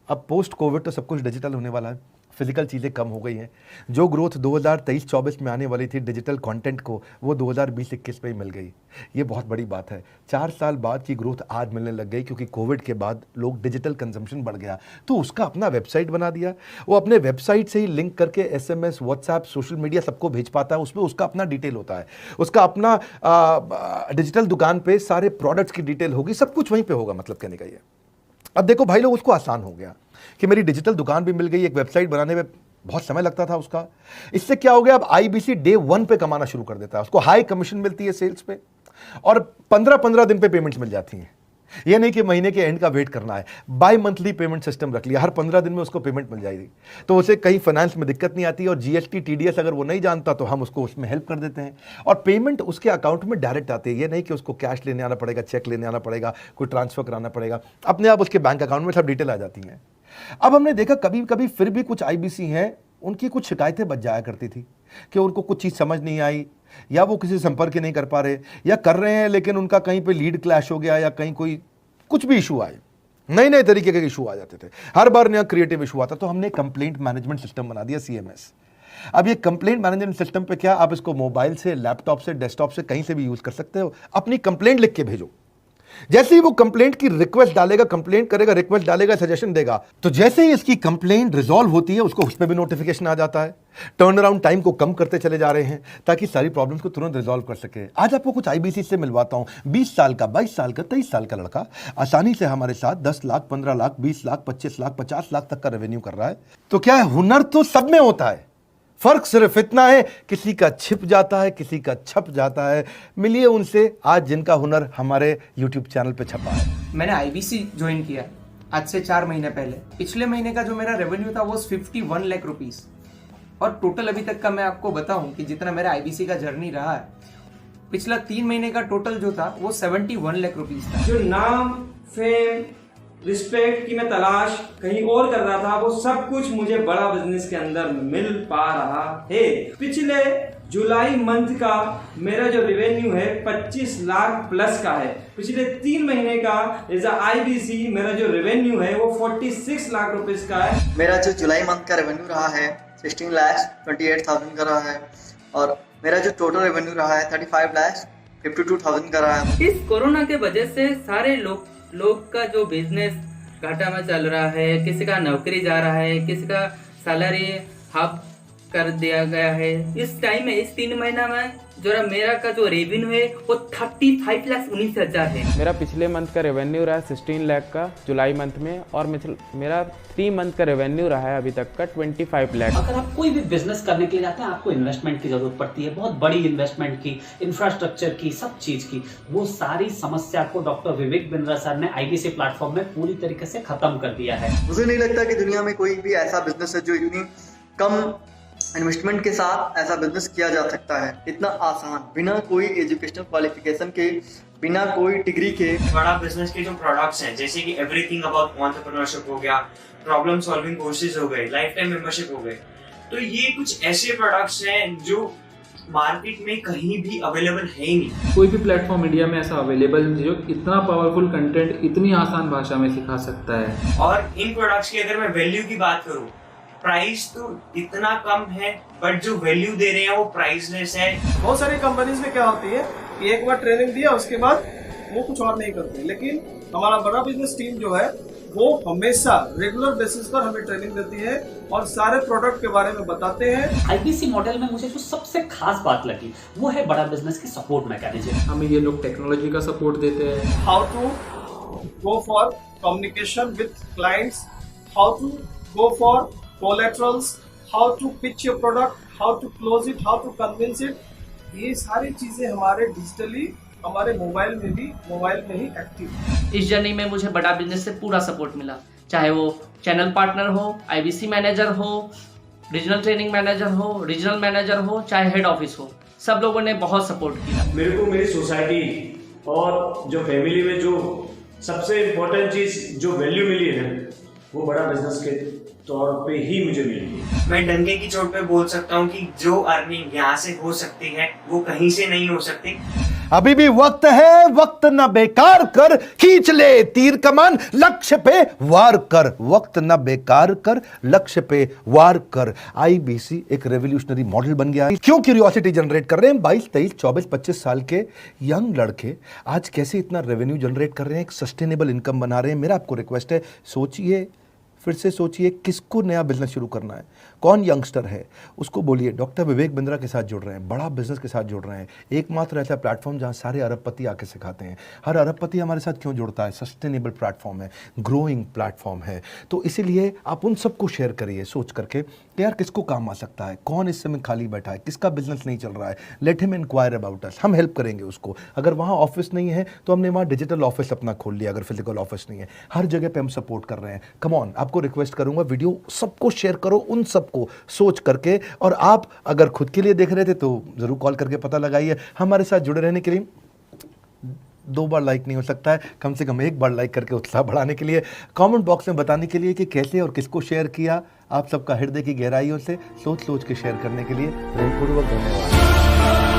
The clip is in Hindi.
अब पोस्ट कोविड तो सब कुछ डिजिटल होने वाला है, फिजिकल चीज़ें कम हो गई हैं। जो ग्रोथ 2023-24 में आने वाली थी डिजिटल कंटेंट को, वो 2020-21 में ही मिल गई। ये बहुत बड़ी बात है। 4 साल बाद की ग्रोथ आज मिलने लग गई, क्योंकि कोविड के बाद लोग डिजिटल कंजम्पशन बढ़ गया, तो उसका अपना वेबसाइट बना दिया। वो अपने वेबसाइट से ही लिंक करके SMS, व्हाट्सएप, सोशल मीडिया सबको भेज पाता है। उसमें उसका अपना डिटेल होता है, उसका अपना डिजिटल दुकान पे सारे प्रोडक्ट्स की डिटेल होगी, सब कुछ वहीं पे होगा। मतलब कहने का ये, अब देखो भाई लोग, उसको आसान हो गया कि मेरी डिजिटल दुकान भी मिल गई। एक वेबसाइट बनाने में बहुत समय लगता था उसका। इससे क्या हो गया, अब IBC डे 1 पे कमाना शुरू कर देता है। उसको हाई कमीशन मिलती है सेल्स पे, और 15-15 दिन पे पेमेंट्स मिल जाती हैं। ये नहीं कि महीने के एंड का वेट करना है, बाई मंथली पेमेंट सिस्टम रख लिया, हर 15 दिन में उसको पेमेंट मिल जाएगी। तो उसे कहीं फाइनेंस में दिक्कत नहीं आती, और GST TDS अगर वो नहीं जानता तो हम उसको उसमें हेल्प कर देते हैं, और पेमेंट उसके अकाउंट में डायरेक्ट आती है। ये नहीं कि उसको कैश लेने आना पड़ेगा, चेक लेने आना पड़ेगा, कोई ट्रांसफर कराना पड़ेगा, अपने आप उसके बैंक अकाउंट में सब डिटेल आ जाती हैं। अब हमने देखा कभी कभी फिर भी कुछ IBC हैं, उनकी कुछ शिकायतें बच जाया करती थी कि उनको कुछ चीज़ समझ नहीं आई, या वो किसी संपर्क नहीं कर पा रहे, या कर रहे हैं लेकिन उनका कहीं पे लीड क्लैश हो गया, या कहीं कोई कुछ भी इशू आए, नए नए तरीके के इशू आ जाते थे, हर बार नया क्रिएटिव इशू आता। तो हमने कंप्लेंट मैनेजमेंट सिस्टम बना दिया, CMS। अब ये कंप्लेंट मैनेजमेंट सिस्टम पे क्या, आप इसको मोबाइल से, लैपटॉप से, डेस्कटॉप से, कहीं से भी यूज कर सकते हो। अपनी कंप्लेंट लिख के भेजो, जैसे ही वो कंप्लेंट की रिक्वेस्ट डालेगा, कंप्लेंट करेगा, रिक्वेस्ट डालेगा, सजेशन देगा, तो जैसे ही इसकी कंप्लेंट रिजॉल्व होती है उसको उस पर भी नोटिफिकेशन आ जाता है। टर्न अराउंड टाइम को कम करते चले जा रहे हैं ताकि सारी प्रॉब्लम्स को तुरंत रिजॉल्व कर सके। आज आपको कुछ IBC से मिलवाता हूं, 20 साल का, 22 साल का, 23 साल का लड़का आसानी से हमारे साथ 10 लाख, 15 लाख, 20 लाख, 25 लाख, 50 लाख तक का रेवेन्यू कर रहा है। तो क्या है, हुनर तो सब में होता है, फर्क सिर्फ इतना है किसी का छिप जाता है, किसी का छप जाता है। मिलिए उनसे आज जिनका हुनर हमारे YouTube चैनल पे छपा है। मैंने IBC ज्वाइन किया आज से 4 महीने पहले। पिछले महीने का जो मेरा रेवेन्यू था वो 51 लाख रुपीस, और टोटल अभी तक का मैं आपको बताऊं कि जितना मेरा IBC का जर्नी रहा है, पिछला 3 महीने का टोटल जो था वो 71 लाख रुपीस था। जो नाम, फेम, रिस्पेक्ट की मैं तलाश कहीं और कर रहा था, वो सब कुछ मुझे बड़ा बिजनेस के अंदर मिल पा रहा है। पिछले जुलाई मंथ का मेरा जो रेवेन्यू है 25 लाख प्लस का है। पिछले 3 महीने का एज IBC मेरा जो रेवेन्यू है वो 46 लाख रुपीस का है। मेरा जो जुलाई मंथ का रेवेन्यू रहा है 16,28,000 का रहा है, और मेरा जो टोटल रेवेन्यू रहा है 35,52,000 का रहा है। इस कोरोना के वजह से सारे लोग का जो बिजनेस घाटा में चल रहा है, किसी का नौकरी जा रहा है, किसी का सैलरी हाफ कर दिया गया है। इस टाइम में, इस 3 महीना में जो मेरा का जो रेवेन्यू है वो 35,19,000 है। मेरा पिछले मंथ का रेवेन्यू रहा है 16 लाख का जुलाई मंथ में, और मेरा 3 मंथ का रेवेन्यू रहा है अभी तक का 25 लाख। अगर आप कोई भी बिजनेस करने के लिए जाते हैं, आपको इन्वेस्टमेंट की जरूरत पड़ती है, बहुत बड़ी इन्वेस्टमेंट की, इंफ्रास्ट्रक्चर की, सब चीज की। वो सारी समस्या को डॉक्टर विवेक बिंद्रा सर ने IBC प्लेटफॉर्म में पूरी तरीके से खत्म कर दिया है। मुझे नहीं लगता कि दुनिया में कोई भी ऐसा बिजनेस है जो इतनी कम इन्वेस्टमेंट के साथ ऐसा बिजनेस किया जा सकता है, इतना आसान, बिना कोई एजुकेशनल क्वालिफिकेशन के, बिना कोई डिग्री के। बड़ा बिजनेस के जो प्रोडक्ट्स हैं, जैसे कि एवरीथिंग अबाउट एंटरप्रेन्योरशिप हो गया, प्रॉब्लम सॉल्विंग कोर्सेज हो गए, लाइफ टाइम मेंबरशिप हो गए, तो ये कुछ ऐसे प्रोडक्ट्स हैं जो मार्केट में कहीं भी अवेलेबल है ही नहीं। कोई भी प्लेटफॉर्म इंडिया में ऐसा अवेलेबल जो इतना पावरफुल कंटेंट इतनी आसान भाषा में सिखा सकता है। और इन प्रोडक्ट्स की अगर मैं वैल्यू की बात करूं, प्राइस तो इतना कम है, बट जो वैल्यू दे रहे हैं वो प्राइसलेस है। बहुत सारी कंपनीज में क्या होती है कि एक बार ट्रेनिंग दिया उसके बाद वो कुछ और नहीं करते, लेकिन हमारा बड़ा बिजनेस टीम जो है वो हमेशा रेगुलर बेसिस पर हमें ट्रेनिंग देती है और सारे प्रोडक्ट के बारे में बताते हैं। IBC मॉडल में मुझे जो सबसे खास बात लगी वो है बड़ा बिजनेस की सपोर्ट मैकेनिज्म। हमें ये लोग टेक्नोलॉजी का सपोर्ट देते हैं। How to go for communication with clients, how to go for collaterals, how to pitch your product, how to close it, how to convince it, ये सारी चीजें हमारे डिजिटली, हमारे मोबाइल में ही एक्टिव है। इस जर्नी में मुझे बड़ा बिजनेस से पूरा सपोर्ट मिला, चाहे वो चैनल पार्टनर हो, IBC मैनेजर हो, रीजनल ट्रेनिंग मैनेजर हो, रीजनल मैनेजर हो, चाहे हेड ऑफिस हो, सब लोगों ने बहुत सपोर्ट किया। मेरे को मेरी सोसाइटी और जो फैमिली में जो सबसे इम्पोर्टेंट चीज जो वैल्यू मिली है वो बड़ा बिजनेस के तौर पे ही मुझे मिली। मैं डंके की चोट पे बोल सकता हूँ कि जो अर्निंग यहाँ से हो सकती है वो कहीं से नहीं हो सकती। अभी भी वक्त है, वक्त न बेकार कर, खींच ले तीर कमान, लक्ष्य पे वार कर, वक्त न बेकार कर, लक्ष्य पे वार कर। आईबीसी एक रेवोल्यूशनरी मॉडल बन गया है। क्यों क्यूरियोसिटी जनरेट कर रहे हैं 22, 23, 24, 25 साल के यंग लड़के आज कैसे इतना रेवेन्यू जनरेट कर रहे हैं, एक सस्टेनेबल इनकम बना रहे हैं। मेरा आपको रिक्वेस्ट है, सोचिए, फिर से सोचिए, किसको नया बिजनेस शुरू करना है, कौन यंगस्टर है, उसको बोलिए डॉक्टर विवेक बिंद्रा के साथ जुड़ रहे हैं, बड़ा बिजनेस के साथ जुड़ रहे हैं। एकमात्र ऐसा प्लेटफॉर्म जहां सारे अरबपति आके सिखाते हैं। हर अरबपति हमारे साथ क्यों जुड़ता है? सस्टेनेबल प्लेटफॉर्म है, ग्रोइंग प्लेटफॉर्म है। तो इसीलिए आप उन सबको शेयर करिए सोच करके कि यार किसको काम आ सकता है, कौन इस समय खाली बैठा है, किसका बिजनेस नहीं चल रहा है, let him inquire about us, हम हेल्प करेंगे उसको। अगर वहाँ ऑफिस नहीं है तो हमने वहाँ डिजिटल ऑफिस अपना खोल लिया, अगर फिजिकल ऑफिस नहीं है, हर जगह पे हम सपोर्ट कर रहे हैं। कम ऑन, आपको रिक्वेस्ट करूंगा वीडियो सबको शेयर करो, उन सबको सोच करके। और आप अगर खुद के लिए देख रहे थे तो जरूर कॉल करके पता लगाइए। हमारे साथ जुड़े रहने के लिए 2 बार लाइक नहीं हो सकता है, कम से कम 1 बार लाइक करके उत्साह बढ़ाने के लिए, कमेंट बॉक्स में बताने के लिए कि कैसे और किसको शेयर किया। आप सबका हृदय की गहराइयों से सोच सोच के शेयर करने के लिए प्रेमपूर्वक धन्यवाद।